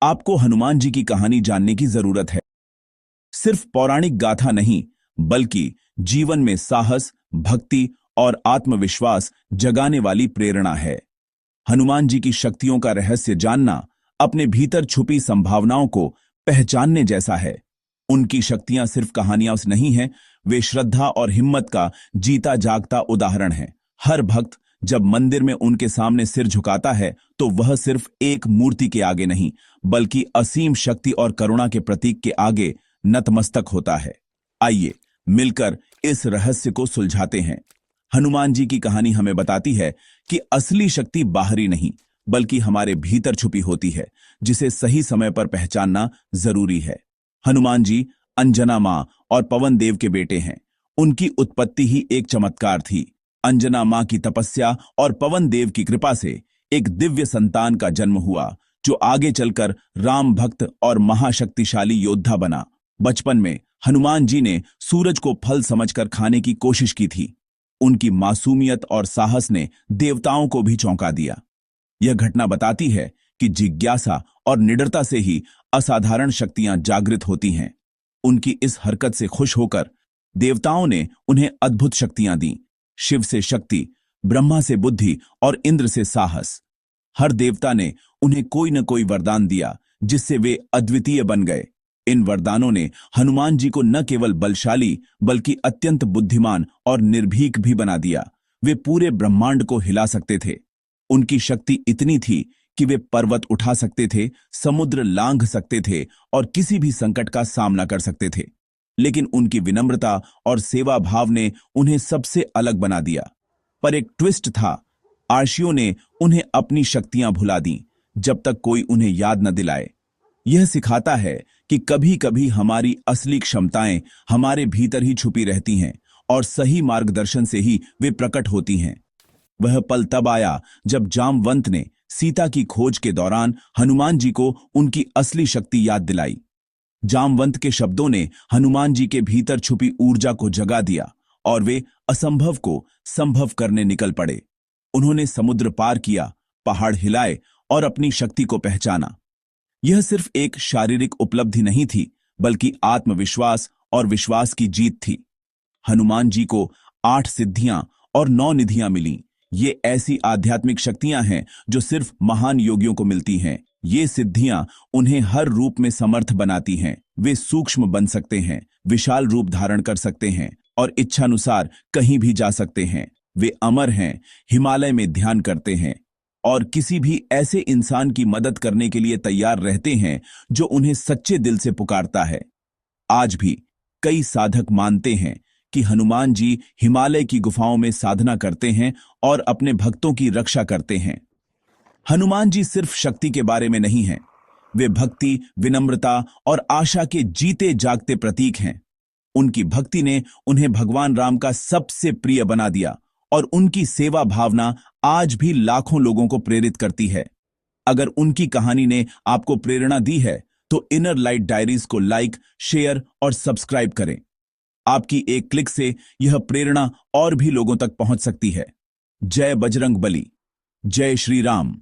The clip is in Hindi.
आपको हनुमान जी की कहानी जानने की जरूरत है। सिर्फ पौराणिक गाथा नहीं, बल्कि जीवन में साहस, भक्ति और आत्मविश्वास जगाने वाली प्रेरणा है। हनुमान जी की शक्तियों का रहस्य जानना अपने भीतर छुपी संभावनाओं को पहचानने जैसा है। उनकी शक्तियां सिर्फ कहानियां नहीं हैं, वे श्रद्धा और हिम्मत का जीता जागता उदाहरण हैं। हर भक्त जब मंदिर में उनके सामने सिर झुकाता है तो वह सिर्फ एक मूर्ति के आगे नहीं, बल्कि असीम शक्ति और करुणा के प्रतीक के आगे नतमस्तक होता है। आइए मिलकर इस रहस्य को सुलझाते हैं। हनुमान जी की कहानी हमें बताती है कि असली शक्ति बाहरी नहीं, बल्कि हमारे भीतर छुपी होती है, जिसे सही समय पर पहचानना जरूरी है। हनुमान जी अंजना मां और पवन देव के बेटे हैं। उनकी उत्पत्ति ही एक चमत्कार थी। अंजना मां की तपस्या और पवन देव की कृपा से एक दिव्य संतान का जन्म हुआ, जो आगे चलकर राम भक्त और महाशक्तिशाली योद्धा बना। बचपन में हनुमान जी ने सूरज को फल समझकर खाने की कोशिश की थी। उनकी मासूमियत और साहस ने देवताओं को भी चौंका दिया। यह घटना बताती है कि जिज्ञासा और निडरता से ही असाधारण शक्तियां जागृत होती हैं। उनकी इस हरकत से खुश होकर देवताओं ने उन्हें अद्भुत शक्तियां दी। शिव से शक्ति, ब्रह्मा से बुद्धि और इंद्र से साहस। हर देवता ने उन्हें कोई न कोई वरदान दिया, जिससे वे अद्वितीय बन गए। इन वरदानों ने हनुमान जी को न केवल बलशाली, बल्कि अत्यंत बुद्धिमान और निर्भीक भी बना दिया। वे पूरे ब्रह्मांड को हिला सकते थे। उनकी शक्ति इतनी थी कि वे पर्वत उठा सकते थे, समुद्र लांघ सकते थे और किसी भी संकट का सामना कर सकते थे। लेकिन उनकी विनम्रता और सेवा भाव ने उन्हें सबसे अलग बना दिया। पर एक ट्विस्ट था। आर्षियों ने उन्हें अपनी शक्तियां भुला दी, जब तक कोई उन्हें याद न दिलाए। यह सिखाता है कि कभी कभी हमारी असली क्षमताएं हमारे भीतर ही छुपी रहती हैं, और सही मार्गदर्शन से ही वे प्रकट होती हैं। वह पल तब आया जब जामवंत ने सीता की खोज के दौरान हनुमान जी को उनकी असली शक्ति याद दिलाई। जामवंत के शब्दों ने हनुमान जी के भीतर छुपी ऊर्जा को जगा दिया, और वे असंभव को संभव करने निकल पड़े। उन्होंने समुद्र पार किया, पहाड़ हिलाए और अपनी शक्ति को पहचाना। यह सिर्फ एक शारीरिक उपलब्धि नहीं थी, बल्कि आत्मविश्वास और विश्वास की जीत थी। हनुमान जी को 8 सिद्धियां और 9 निधियां मिलीं। ये ऐसी आध्यात्मिक शक्तियां हैं जो सिर्फ महान योगियों को मिलती हैं। ये सिद्धियां उन्हें हर रूप में समर्थ बनाती हैं। वे सूक्ष्म बन सकते हैं, विशाल रूप धारण कर सकते हैं और इच्छानुसार कहीं भी जा सकते हैं। वे अमर हैं, हिमालय में ध्यान करते हैं और किसी भी ऐसे इंसान की मदद करने के लिए तैयार रहते हैं जो उन्हें सच्चे दिल से पुकारता है। आज भी कई साधक मानते हैं कि हनुमान जी हिमालय की गुफाओं में साधना करते हैं और अपने भक्तों की रक्षा करते हैं। हनुमान जी सिर्फ शक्ति के बारे में नहीं हैं, वे भक्ति, विनम्रता और आशा के जीते जागते प्रतीक हैं। उनकी भक्ति ने उन्हें भगवान राम का सबसे प्रिय बना दिया, और उनकी सेवा भावना आज भी लाखों लोगों को प्रेरित करती है। अगर उनकी कहानी ने आपको प्रेरणा दी है, तो इनर लाइट डायरीज को लाइक, शेयर और सब्सक्राइब करें। आपकी एक क्लिक से यह प्रेरणा और भी लोगों तक पहुंच सकती है। जय बजरंग बली, जय श्री राम।